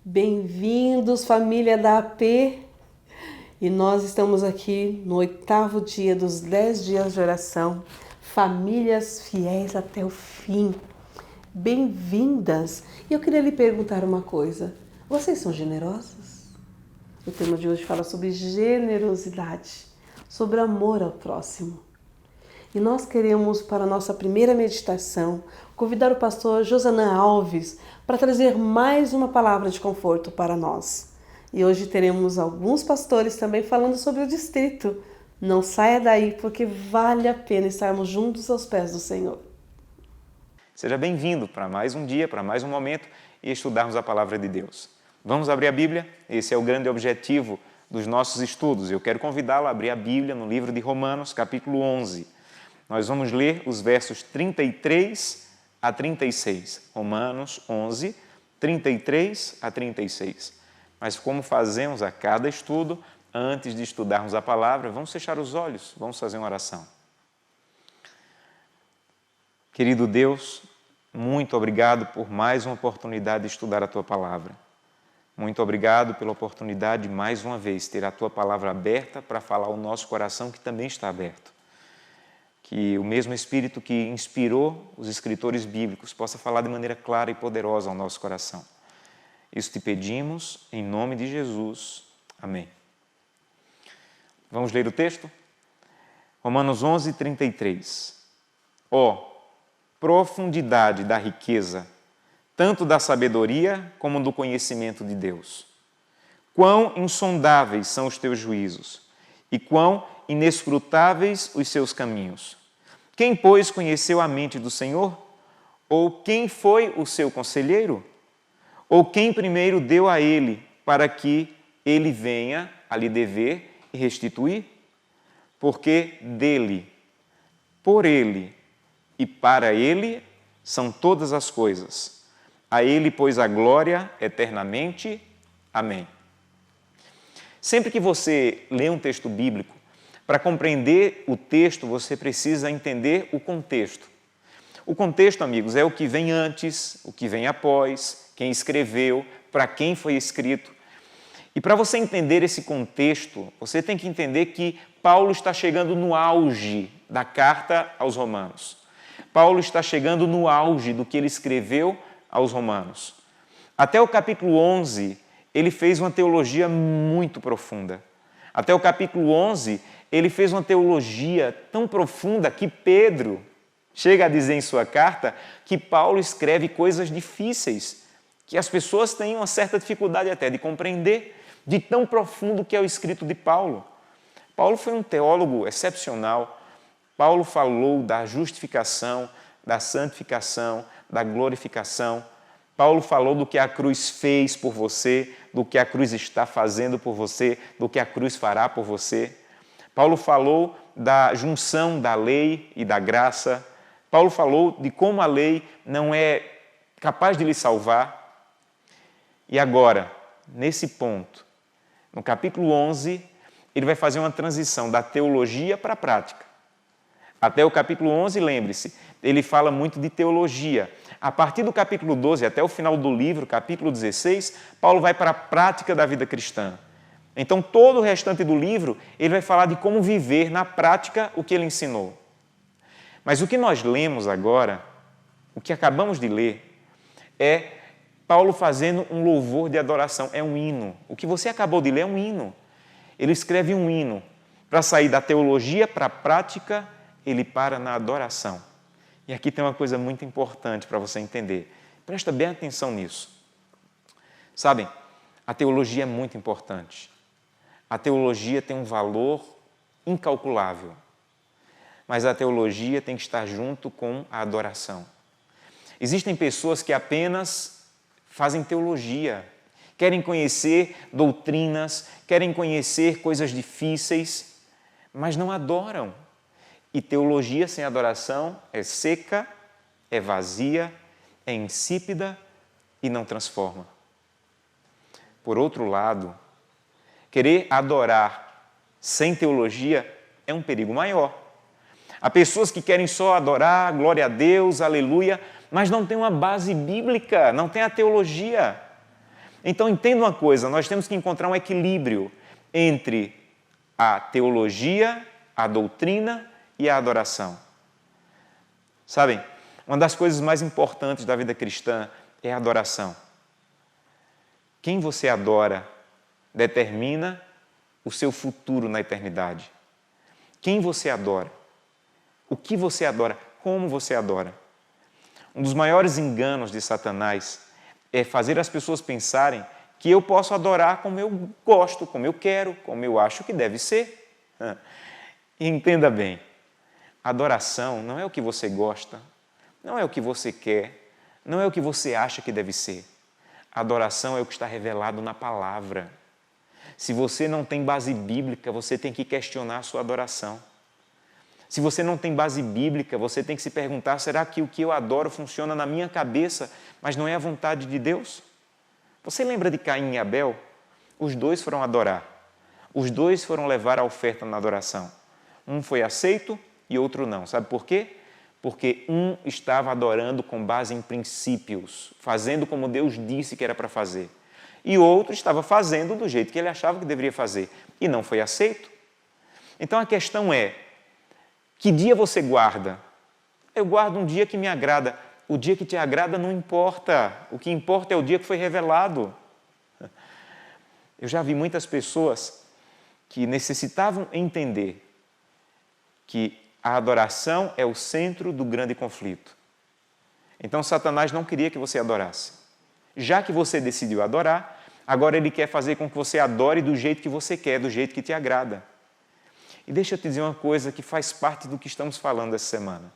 Bem-vindos, família da AP. E nós estamos aqui no 8º dia dos 10 dias de oração. Famílias fiéis até o fim. Bem-vindas. E eu queria lhe perguntar uma coisa. Vocês são generosos? O tema de hoje fala sobre generosidade, sobre amor ao próximo. E nós queremos, para a nossa primeira meditação, convidar o pastor Josanã Alves para trazer mais uma palavra de conforto para nós. E hoje teremos alguns pastores também falando sobre o distrito. Não saia daí, porque vale a pena estarmos juntos aos pés do Senhor. Seja bem-vindo para mais um dia, para mais um momento e estudarmos a Palavra de Deus. Vamos abrir a Bíblia? Esse é o grande objetivo dos nossos estudos. Eu quero convidá-lo a abrir a Bíblia no livro de Romanos, capítulo 11. Nós vamos ler os versos 33 a 36. Romanos 11, 33 a 36. Mas como fazemos a cada estudo, antes de estudarmos a palavra, vamos fechar os olhos, vamos fazer uma oração. Querido Deus, muito obrigado por mais uma oportunidade de estudar a Tua Palavra. Muito obrigado pela oportunidade de mais uma vez ter a Tua Palavra aberta para falar ao nosso coração que também está aberto. Que o mesmo Espírito que inspirou os escritores bíblicos possa falar de maneira clara e poderosa ao nosso coração. Isso te pedimos em nome de Jesus. Amém. Vamos ler o texto? Romanos 11, 33. Profundidade da riqueza, tanto da sabedoria como do conhecimento de Deus. Quão insondáveis são os teus juízos e quão inescrutáveis os seus caminhos. Quem, pois, conheceu a mente do Senhor? Ou quem foi o seu conselheiro? Ou quem primeiro deu a ele para que ele venha a lhe dever e restituir? Porque dele, por ele e para ele são todas as coisas. A ele, pois, a glória eternamente. Amém. Sempre que você lê um texto bíblico, para compreender o texto, você precisa entender o contexto. O contexto, amigos, é o que vem antes, o que vem após, quem escreveu, para quem foi escrito. E para você entender esse contexto, você tem que entender que Paulo está chegando no auge da carta aos Romanos. Paulo está chegando no auge do que ele escreveu aos Romanos. Até o capítulo 11, ele fez uma teologia muito profunda. Até o capítulo 11, ele fez uma teologia tão profunda que Pedro chega a dizer em sua carta que Paulo escreve coisas difíceis, que as pessoas têm uma certa dificuldade até de compreender, de tão profundo que é o escrito de Paulo. Paulo foi um teólogo excepcional. Paulo falou da justificação, da santificação, da glorificação. Paulo falou do que a cruz fez por você, do que a cruz está fazendo por você, do que a cruz fará por você. Paulo falou da junção da lei e da graça. Paulo falou de como a lei não é capaz de lhe salvar. E agora, nesse ponto, no capítulo 11, ele vai fazer uma transição da teologia para a prática. Até o capítulo 11, lembre-se, ele fala muito de teologia. A partir do capítulo 12 até o final do livro, capítulo 16, Paulo vai para a prática da vida cristã. Então, todo o restante do livro, ele vai falar de como viver na prática o que ele ensinou. Mas o que nós lemos agora, o que acabamos de ler, é Paulo fazendo um louvor de adoração, é um hino. O que você acabou de ler é um hino. Ele escreve um hino. Para sair da teologia para a prática, ele para na adoração. E aqui tem uma coisa muito importante para você entender. Presta bem atenção nisso. Sabem, a teologia é muito importante. A teologia tem um valor incalculável. Mas a teologia tem que estar junto com a adoração. Existem pessoas que apenas fazem teologia, querem conhecer doutrinas, querem conhecer coisas difíceis, mas não adoram. E teologia sem adoração é seca, é vazia, é insípida e não transforma. Por outro lado, querer adorar sem teologia é um perigo maior. Há pessoas que querem só adorar, glória a Deus, aleluia, mas não tem uma base bíblica, não tem a teologia. Então entenda uma coisa, nós temos que encontrar um equilíbrio entre a teologia, a doutrina e a adoração. Sabem, uma das coisas mais importantes da vida cristã é a adoração. Quem você adora determina o seu futuro na eternidade. Quem você adora? O que você adora? Como você adora? Um dos maiores enganos de Satanás é fazer as pessoas pensarem que eu posso adorar como eu gosto, como eu quero, como eu acho que deve ser. E entenda bem, adoração não é o que você gosta, não é o que você quer, não é o que você acha que deve ser. Adoração é o que está revelado na palavra. Se você não tem base bíblica, você tem que questionar a sua adoração. Se você não tem base bíblica, você tem que se perguntar, será que o que eu adoro funciona na minha cabeça, mas não é a vontade de Deus? Você lembra de Caim e Abel? Os dois foram adorar. Os dois foram levar a oferta na adoração. Um foi aceito e outro não. Sabe por quê? Porque um estava adorando com base em princípios, fazendo como Deus disse que era para fazer. E o outro estava fazendo do jeito que ele achava que deveria fazer. E não foi aceito. Então a questão é, que dia você guarda? Eu guardo um dia que me agrada. O dia que te agrada não importa. O que importa é o dia que foi revelado. Eu já vi muitas pessoas que necessitavam entender que a adoração é o centro do grande conflito. Então Satanás não queria que você adorasse. Já que você decidiu adorar, agora ele quer fazer com que você adore do jeito que você quer, do jeito que te agrada. E deixa eu te dizer uma coisa que faz parte do que estamos falando essa semana.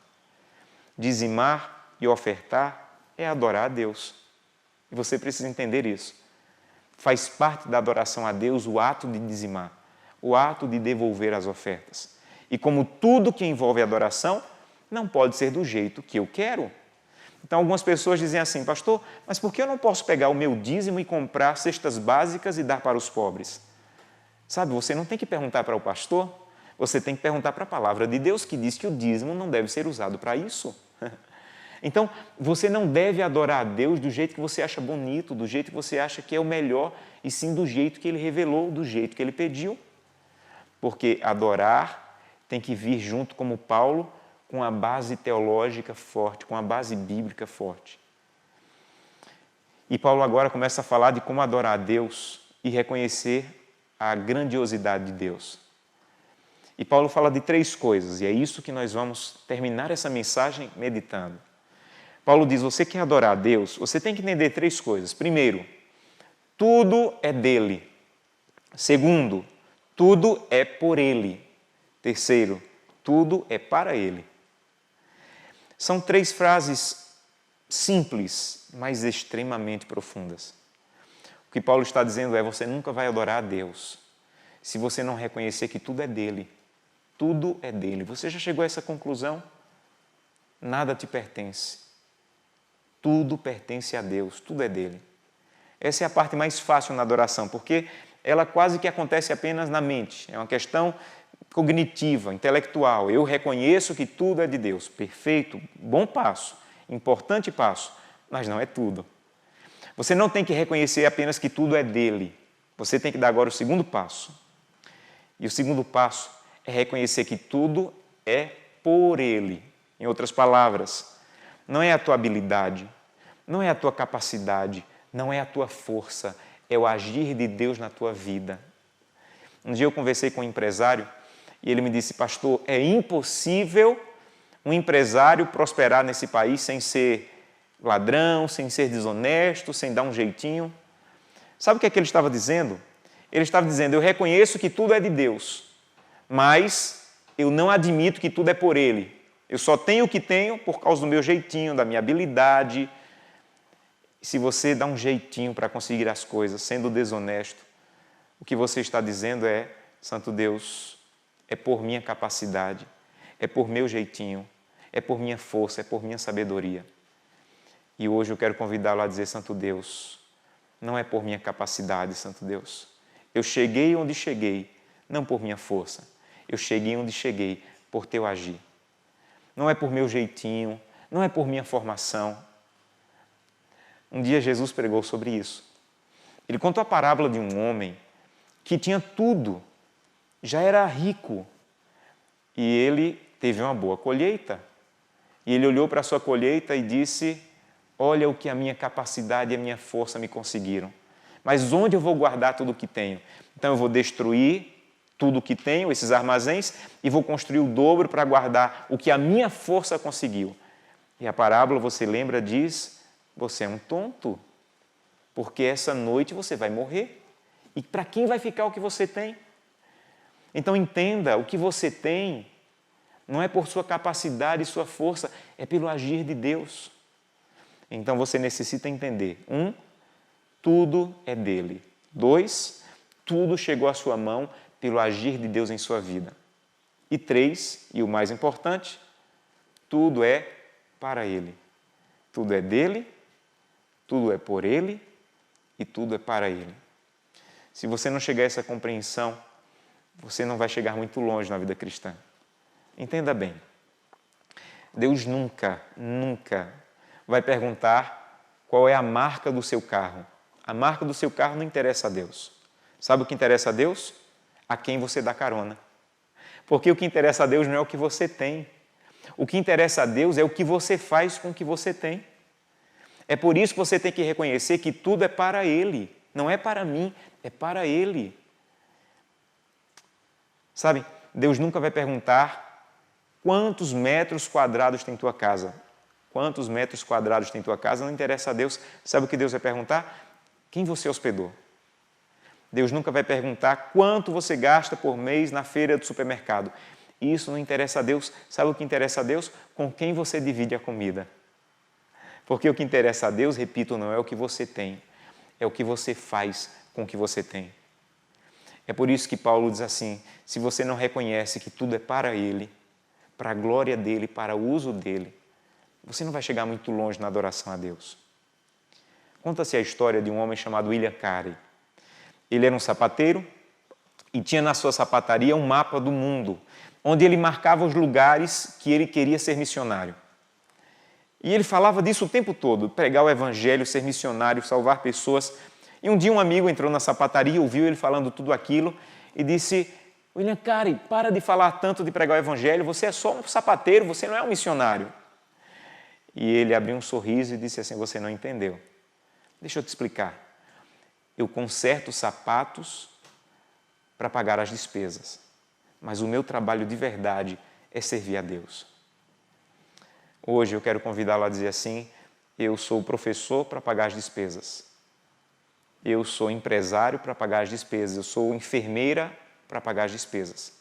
Dizimar e ofertar é adorar a Deus. E você precisa entender isso. Faz parte da adoração a Deus o ato de dizimar, o ato de devolver as ofertas. E como tudo que envolve adoração, não pode ser do jeito que eu quero. Então algumas pessoas dizem assim, pastor, mas por que eu não posso pegar o meu dízimo e comprar cestas básicas e dar para os pobres? Sabe, você não tem que perguntar para o pastor, você tem que perguntar para a palavra de Deus que diz que o dízimo não deve ser usado para isso. Então, você não deve adorar a Deus do jeito que você acha bonito, do jeito que você acha que é o melhor, e sim do jeito que Ele revelou, do jeito que Ele pediu. Porque adorar tem que vir junto, como Paulo, com a base teológica forte, com a base bíblica forte. E Paulo agora começa a falar de como adorar a Deus e reconhecer a grandiosidade de Deus. E Paulo fala de 3 coisas, e é isso que nós vamos terminar essa mensagem meditando. Paulo diz, você quer adorar a Deus, você tem que entender 3 coisas. Primeiro, tudo é dele. Segundo, tudo é por ele. Terceiro, tudo é para ele. São 3 frases simples, mas extremamente profundas. O que Paulo está dizendo é, você nunca vai adorar a Deus se você não reconhecer que tudo é dele. Tudo é dele. Você já chegou a essa conclusão? Nada te pertence. Tudo pertence a Deus, tudo é dele. Essa é a parte mais fácil na adoração, porque ela quase que acontece apenas na mente. É uma questão cognitiva, intelectual. Eu reconheço que tudo é de Deus. Perfeito, bom passo, importante passo, mas não é tudo. Você não tem que reconhecer apenas que tudo é dele. Você tem que dar agora o segundo passo. E o segundo passo é reconhecer que tudo é por ele. Em outras palavras, não é a tua habilidade, não é a tua capacidade, não é a tua força, é o agir de Deus na tua vida. Um dia eu conversei com um empresário e ele me disse, pastor, é impossível um empresário prosperar nesse país sem ser ladrão, sem ser desonesto, sem dar um jeitinho. Sabe o que é que ele estava dizendo? Ele estava dizendo, eu reconheço que tudo é de Deus, mas eu não admito que tudo é por ele. Eu só tenho o que tenho por causa do meu jeitinho, da minha habilidade. Se você dá um jeitinho para conseguir as coisas, sendo desonesto, o que você está dizendo é, Santo Deus, é por minha capacidade, é por meu jeitinho, é por minha força, é por minha sabedoria. E hoje eu quero convidá-lo a dizer, Santo Deus, não é por minha capacidade, Santo Deus. Eu cheguei onde cheguei, não por minha força. Eu cheguei onde cheguei por teu agir. Não é por meu jeitinho, não é por minha formação. Um dia Jesus pregou sobre isso. Ele contou a parábola de um homem que tinha tudo, já era rico, e ele teve uma boa colheita. E ele olhou para a sua colheita e disse: olha o que a minha capacidade e a minha força me conseguiram. Mas onde eu vou guardar tudo o que tenho? Então eu vou destruir tudo o que tenho, esses armazéns, e vou construir o dobro para guardar o que a minha força conseguiu. E a parábola, você lembra, diz: você é um tonto, porque essa noite você vai morrer. E para quem vai ficar o que você tem? Então entenda, o que você tem não é por sua capacidade e sua força, é pelo agir de Deus. Então você necessita entender: 1, tudo é dele. 2, tudo chegou à sua mão pelo agir de Deus em sua vida. E 3, e o mais importante, tudo é para ele. Tudo é dele, tudo é por ele e tudo é para ele. Se você não chegar a essa compreensão, você não vai chegar muito longe na vida cristã. Entenda bem, Deus nunca vai perguntar qual é a marca do seu carro. A marca do seu carro não interessa a Deus. Sabe o que interessa a Deus? A quem você dá carona. Porque o que interessa a Deus não é o que você tem. O que interessa a Deus é o que você faz com o que você tem. É por isso que você tem que reconhecer que tudo é para Ele. Não é para mim, é para Ele. Sabe, Deus nunca vai perguntar: quantos metros quadrados tem tua casa? Quantos metros quadrados tem tua casa? Não interessa a Deus. Sabe o que Deus vai perguntar? Quem você hospedou? Deus nunca vai perguntar quanto você gasta por mês na feira do supermercado. Isso não interessa a Deus. Sabe o que interessa a Deus? Com quem você divide a comida. Porque o que interessa a Deus, repito, não é o que você tem, é o que você faz com o que você tem. É por isso que Paulo diz assim: se você não reconhece que tudo é para Ele, para a glória dEle, para o uso dEle, você não vai chegar muito longe na adoração a Deus. Conta-se a história de um homem chamado William Carey. Ele era um sapateiro e tinha na sua sapataria um mapa do mundo, onde ele marcava os lugares que ele queria ser missionário. E ele falava disso o tempo todo: pregar o evangelho, ser missionário, salvar pessoas. E um dia um amigo entrou na sapataria, ouviu ele falando tudo aquilo e disse: William Carey, para de falar tanto de pregar o evangelho, você é só um sapateiro, você não é um missionário. E ele abriu um sorriso e disse assim: você não entendeu. Deixa eu te explicar. Eu conserto sapatos para pagar as despesas, mas o meu trabalho de verdade é servir a Deus. Hoje eu quero convidá-lo a dizer assim: eu sou professor para pagar as despesas. Eu sou empresário para pagar as despesas. Eu sou enfermeira para pagar as despesas.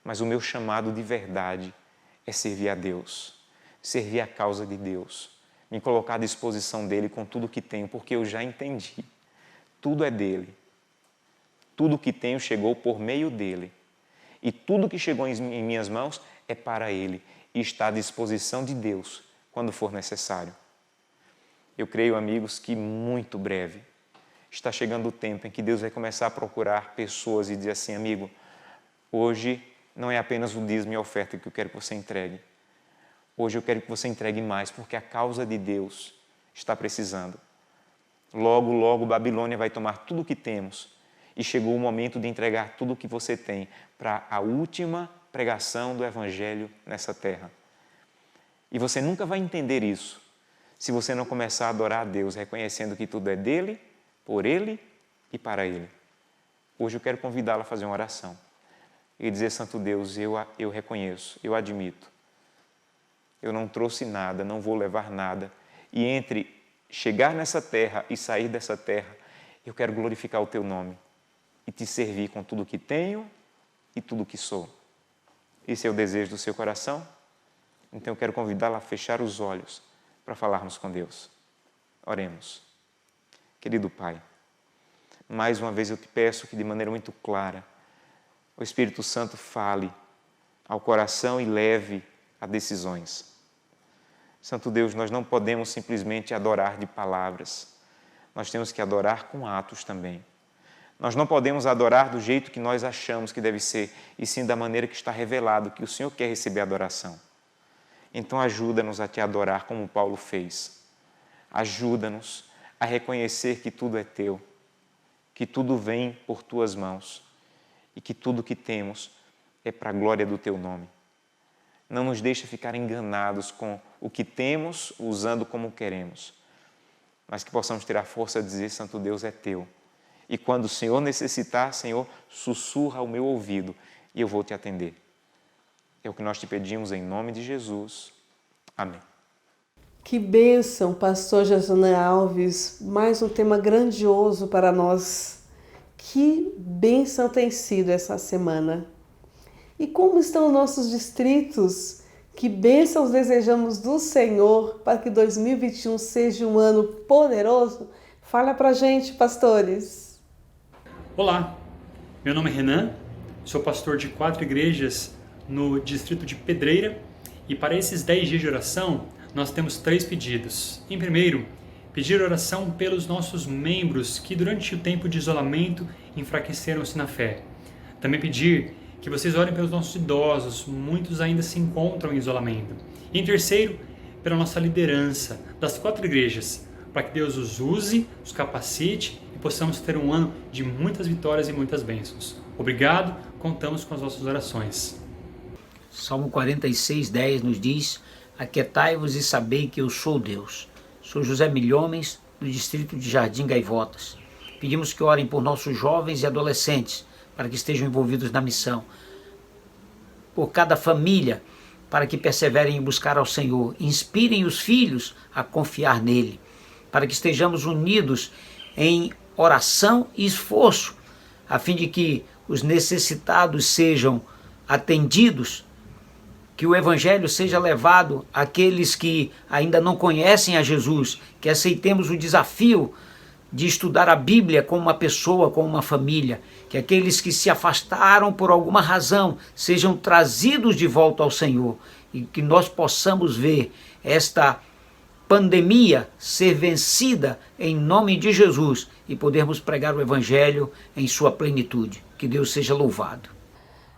Mas o meu chamado de verdade é servir a Deus, servir a causa de Deus, me colocar à disposição dEle com tudo que tenho, porque eu já entendi. Tudo é dEle. Tudo que tenho chegou por meio dEle. E tudo que chegou em minhas mãos é para Ele e está à disposição de Deus quando for necessário. Eu creio, amigos, que muito breve está chegando o tempo em que Deus vai começar a procurar pessoas e dizer assim: amigo, hoje não é apenas o dízimo e a oferta que eu quero que você entregue. Hoje eu quero que você entregue mais, porque a causa de Deus está precisando. Logo, logo, Babilônia vai tomar tudo o que temos e chegou o momento de entregar tudo o que você tem para a última pregação do Evangelho nessa terra. E você nunca vai entender isso se você não começar a adorar a Deus, reconhecendo que tudo é dEle, por Ele e para Ele. Hoje eu quero convidá-lo a fazer uma oração e dizer: Santo Deus, eu reconheço, eu admito. Eu não trouxe nada, não vou levar nada. E entre chegar nessa terra e sair dessa terra, eu quero glorificar o Teu nome e Te servir com tudo que tenho e tudo que sou. Esse é o desejo do seu coração? Então eu quero convidá-la a fechar os olhos para falarmos com Deus. Oremos. Querido Pai, mais uma vez eu te peço que de maneira muito clara o Espírito Santo fale ao coração e leve a decisões. Santo Deus, nós não podemos simplesmente adorar de palavras, nós temos que adorar com atos também. Nós não podemos adorar do jeito que nós achamos que deve ser, e sim da maneira que está revelado, que o Senhor quer receber a adoração. Então ajuda-nos a Te adorar como Paulo fez. Ajuda-nos a reconhecer que tudo é Teu. que tudo vem por tuas mãos e que tudo que temos é para a glória do teu nome. Não nos deixa ficar enganados com o que temos, usando como queremos, mas que possamos ter a força de dizer: Santo Deus é teu. E quando o Senhor necessitar, Senhor, sussurra ao meu ouvido e eu vou te atender. É o que nós te pedimos em nome de Jesus. Amém. Que bênção, pastor Jasonan Alves, mais um tema grandioso para nós. Que bênção tem sido essa semana. E como estão os nossos distritos? Que bênçãos desejamos do Senhor para que 2021 seja um ano poderoso? Fala pra gente, pastores. Olá, meu nome é Renan, sou pastor de 4 igrejas no distrito de Pedreira e para esses 10 dias de oração nós temos 3 pedidos. Em primeiro, pedir oração pelos nossos membros que durante o tempo de isolamento enfraqueceram-se na fé. Também pedir que vocês orem pelos nossos idosos, muitos ainda se encontram em isolamento. E em terceiro, pela nossa liderança das 4 igrejas, para que Deus os use, os capacite e possamos ter um ano de muitas vitórias e muitas bênçãos. Obrigado, contamos com as vossas orações. Salmo 46:10 nos diz: aquietai-vos e sabei que eu sou Deus. Sou José Milhomens, do distrito de Jardim Gaivotas. Pedimos que orem por nossos jovens e adolescentes, para que estejam envolvidos na missão. Por cada família, para que perseverem em buscar ao Senhor. Inspirem os filhos a confiar nele, para que estejamos unidos em oração e esforço, a fim de que os necessitados sejam atendidos, que o Evangelho seja levado àqueles que ainda não conhecem a Jesus, que aceitemos o desafio de estudar a Bíblia com uma pessoa, com uma família, que aqueles que se afastaram por alguma razão sejam trazidos de volta ao Senhor e que nós possamos ver esta pandemia ser vencida em nome de Jesus e podermos pregar o Evangelho em sua plenitude. Que Deus seja louvado.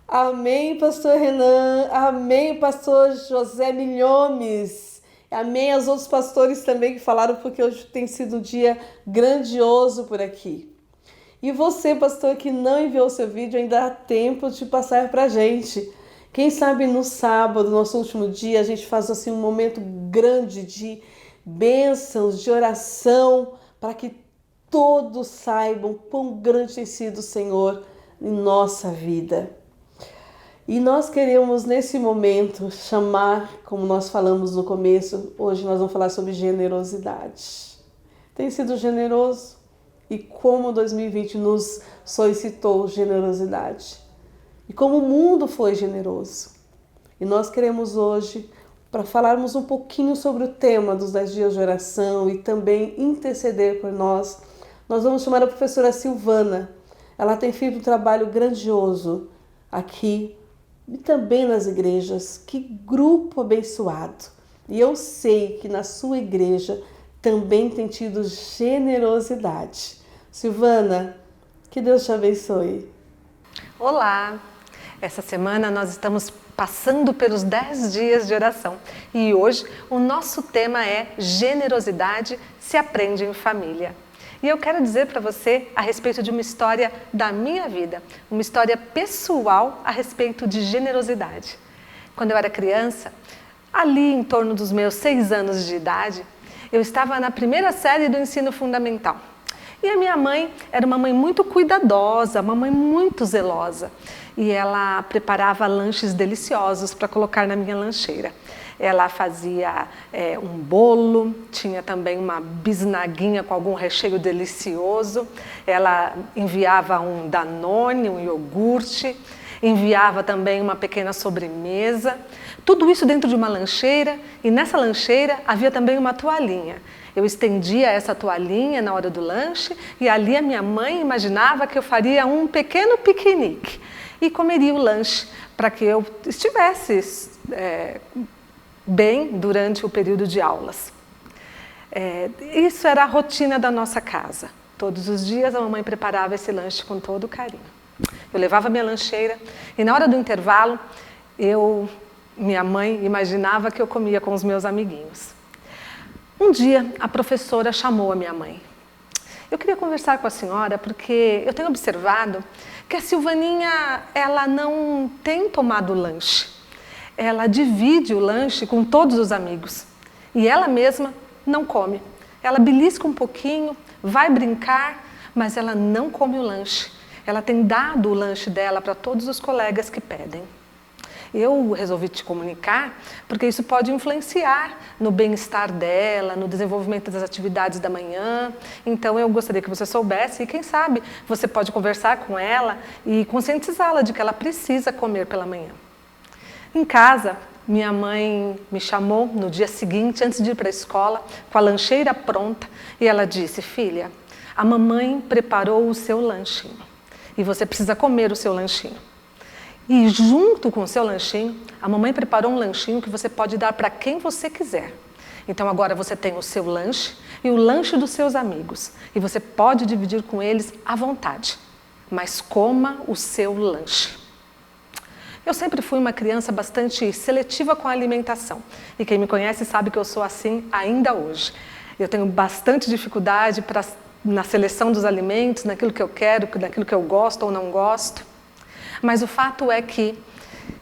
Amém, pastor Renan. Amém, pastor José Milhomes. Amém aos outros pastores também que falaram, porque hoje tem sido um dia grandioso por aqui. E você, pastor, que não enviou seu vídeo, ainda há tempo de passar para a gente. Quem sabe no sábado, nosso último dia, a gente faz assim um momento grande de bênçãos, de oração, para que todos saibam quão grande tem sido o Senhor em nossa vida. E nós queremos nesse momento chamar, como nós falamos no começo, hoje nós vamos falar sobre generosidade. Tem sido generoso? E como 2020 nos solicitou generosidade? E como o mundo foi generoso? E nós queremos hoje, para falarmos um pouquinho sobre o tema dos 10 dias de oração e também interceder por nós, nós vamos chamar a professora Silvana. Ela tem feito um trabalho grandioso aqui e também nas igrejas. Que grupo abençoado! E eu sei que na sua igreja também tem tido generosidade. Silvana, que Deus te abençoe. Olá! Essa semana nós estamos passando pelos 10 dias de oração e hoje o nosso tema é generosidade se aprende em família. E eu quero dizer para você a respeito de uma história da minha vida, uma história pessoal a respeito de generosidade. Quando eu era criança, ali em torno dos meus 6 anos de idade, eu estava na primeira série do ensino fundamental. E a minha mãe era uma mãe muito cuidadosa, uma mãe muito zelosa. E ela preparava lanches deliciosos para colocar na minha lancheira. Ela fazia um bolo, tinha também uma bisnaguinha com algum recheio delicioso. Ela enviava um Danone, um iogurte, enviava também uma pequena sobremesa. Tudo isso dentro de uma lancheira, e nessa lancheira havia também uma toalhinha. Eu estendia essa toalhinha na hora do lanche e ali a minha mãe imaginava que eu faria um pequeno piquenique e comeria o lanche para que eu estivesse bem durante o período de aulas. Isso era a rotina da nossa casa. Todos os dias a mamãe preparava esse lanche com todo carinho. Eu levava minha lancheira e na hora do intervalo minha mãe imaginava que eu comia com os meus amiguinhos. Um dia a professora chamou a minha mãe Eu queria conversar com a senhora porque eu tenho observado que a Silvaninha, ela não tem tomado lanche. Ela divide o lanche com todos os amigos e ela mesma não come. Ela belisca um pouquinho, vai brincar, mas ela não come o lanche. Ela tem dado o lanche dela para todos os colegas que pedem. Eu resolvi te comunicar porque isso pode influenciar no bem-estar dela, no desenvolvimento das atividades da manhã. Então eu gostaria que você soubesse e quem sabe você pode conversar com ela e conscientizá-la de que ela precisa comer pela manhã. Em casa, minha mãe me chamou no dia seguinte, antes de ir para a escola, com a lancheira pronta e ela disse: filha, a mamãe preparou o seu lanchinho e você precisa comer o seu lanchinho. E junto com o seu lanchinho, a mamãe preparou um lanchinho que você pode dar para quem você quiser. Então agora você tem o seu lanche e o lanche dos seus amigos. E você pode dividir com eles à vontade. Mas coma o seu lanche. Eu sempre fui uma criança bastante seletiva com a alimentação. E quem me conhece sabe que eu sou assim ainda hoje. Eu tenho bastante dificuldade na seleção dos alimentos, naquilo que eu quero, naquilo que eu gosto ou não gosto. Mas o fato é que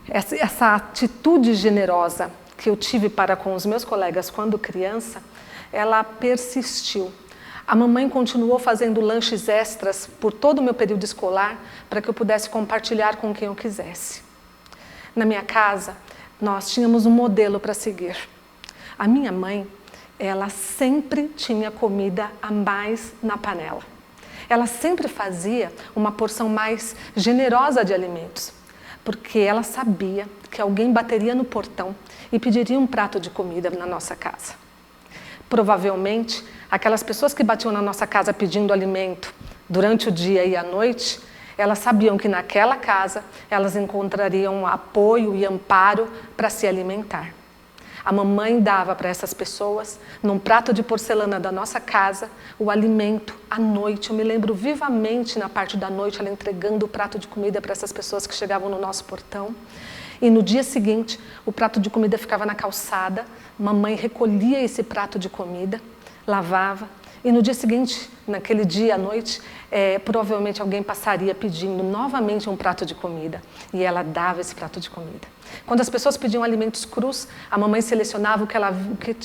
essa atitude generosa que eu tive para com os meus colegas quando criança, ela persistiu. A mamãe continuou fazendo lanches extras por todo o meu período escolar para que eu pudesse compartilhar com quem eu quisesse. Na minha casa, nós tínhamos um modelo para seguir. A minha mãe, ela sempre tinha comida a mais na panela. Ela sempre fazia uma porção mais generosa de alimentos, porque ela sabia que alguém bateria no portão e pediria um prato de comida na nossa casa. Provavelmente, aquelas pessoas que batiam na nossa casa pedindo alimento durante o dia e à noite, elas sabiam que naquela casa elas encontrariam apoio e amparo para se alimentar. A mamãe dava para essas pessoas, num prato de porcelana da nossa casa, o alimento à noite. Eu me lembro vivamente, na parte da noite, ela entregando o prato de comida para essas pessoas que chegavam no nosso portão. E no dia seguinte, o prato de comida ficava na calçada, mamãe recolhia esse prato de comida, lavava, e no dia seguinte, naquele dia à noite, provavelmente alguém passaria pedindo novamente um prato de comida. E ela dava esse prato de comida. Quando as pessoas pediam alimentos crus, a mamãe selecionava o que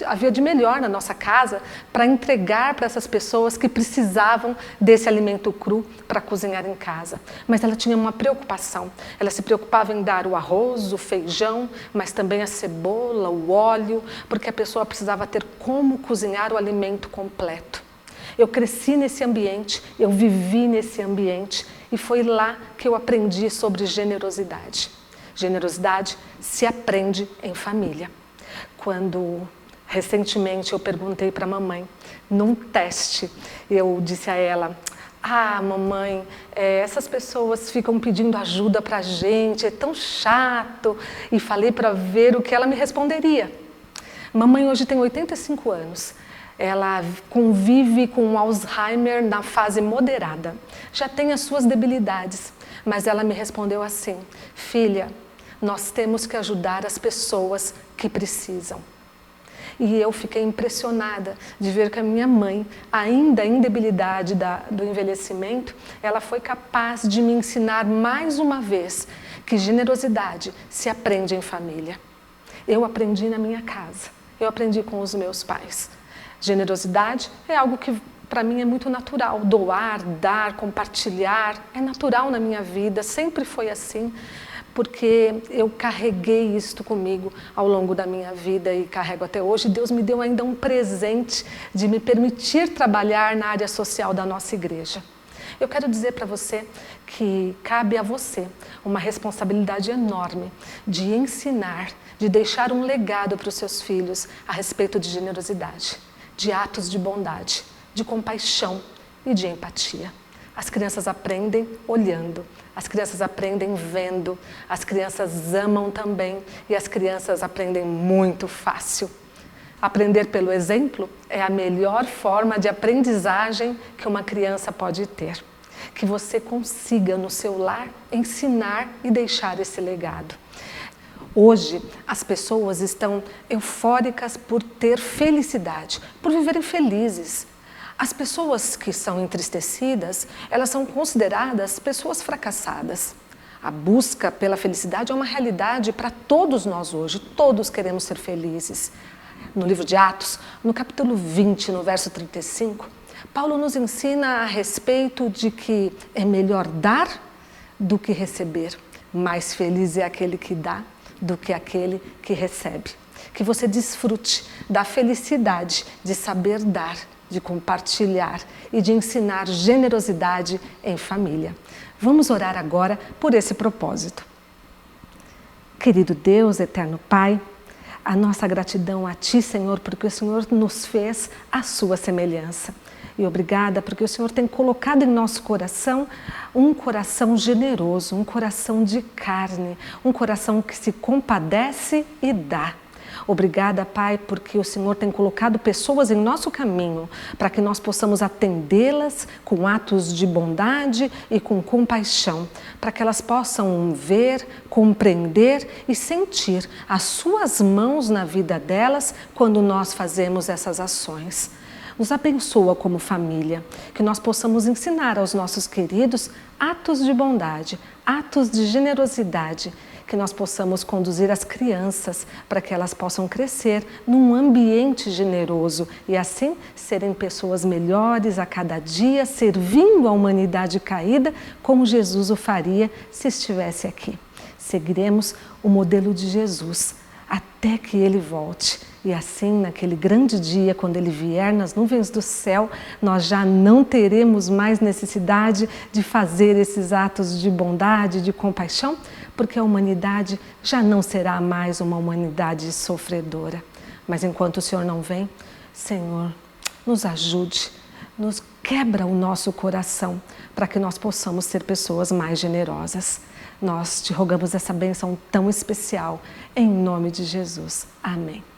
havia de melhor na nossa casa para entregar para essas pessoas que precisavam desse alimento cru para cozinhar em casa. Mas ela tinha uma preocupação. Ela se preocupava em dar o arroz, o feijão, mas também a cebola, o óleo, porque a pessoa precisava ter como cozinhar o alimento completo. Eu cresci nesse ambiente, eu vivi nesse ambiente e foi lá que eu aprendi sobre generosidade. Generosidade se aprende em família. Quando recentemente eu perguntei para a mamãe, num teste, eu disse a ela: mamãe, essas pessoas ficam pedindo ajuda para a gente, é tão chato. E falei para ver o que ela me responderia. Mamãe hoje tem 85 anos. Ela convive com Alzheimer na fase moderada. Já tem as suas debilidades, mas ela me respondeu assim: filha, nós temos que ajudar as pessoas que precisam. E eu fiquei impressionada de ver que a minha mãe, ainda em debilidade do envelhecimento, ela foi capaz de me ensinar mais uma vez que generosidade se aprende em família. Eu aprendi na minha casa, eu aprendi com os meus pais. Generosidade é algo que para mim é muito natural. Doar, dar, compartilhar é natural na minha vida, sempre foi assim, porque eu carreguei isto comigo ao longo da minha vida e carrego até hoje. Deus me deu ainda um presente de me permitir trabalhar na área social da nossa igreja. Eu quero dizer para você que cabe a você uma responsabilidade enorme de ensinar, de deixar um legado para os seus filhos a respeito de generosidade, de atos de bondade, de compaixão e de empatia. As crianças aprendem olhando, as crianças aprendem vendo, as crianças amam também e as crianças aprendem muito fácil. Aprender pelo exemplo é a melhor forma de aprendizagem que uma criança pode ter. Que você consiga no seu lar ensinar e deixar esse legado. Hoje, as pessoas estão eufóricas por ter felicidade, por viverem felizes. As pessoas que são entristecidas, elas são consideradas pessoas fracassadas. A busca pela felicidade é uma realidade para todos nós hoje, todos queremos ser felizes. No livro de Atos, no capítulo 20, no verso 35, Paulo nos ensina a respeito de que é melhor dar do que receber. Mais feliz é aquele que dá do que aquele que recebe. Que você desfrute da felicidade de saber dar, de compartilhar e de ensinar generosidade em família. Vamos orar agora por esse propósito. Querido Deus, eterno Pai, a nossa gratidão a Ti, Senhor, porque o Senhor nos fez a Sua semelhança. E obrigada porque o Senhor tem colocado em nosso coração um coração generoso, um coração de carne, um coração que se compadece e dá. Obrigada, Pai, porque o Senhor tem colocado pessoas em nosso caminho para que nós possamos atendê-las com atos de bondade e com compaixão, para que elas possam ver, compreender e sentir as Suas mãos na vida delas quando nós fazemos essas ações. Nos abençoa como família, que nós possamos ensinar aos nossos queridos atos de bondade, atos de generosidade, que nós possamos conduzir as crianças para que elas possam crescer num ambiente generoso e assim serem pessoas melhores a cada dia, servindo a humanidade caída como Jesus o faria se estivesse aqui. Seguiremos o modelo de Jesus até que Ele volte. E assim, naquele grande dia, quando Ele vier nas nuvens do céu, nós já não teremos mais necessidade de fazer esses atos de bondade, de compaixão, porque a humanidade já não será mais uma humanidade sofredora. Mas enquanto o Senhor não vem, Senhor, nos ajude, nos quebra o nosso coração, para que nós possamos ser pessoas mais generosas. Nós te rogamos essa bênção tão especial, em nome de Jesus. Amém.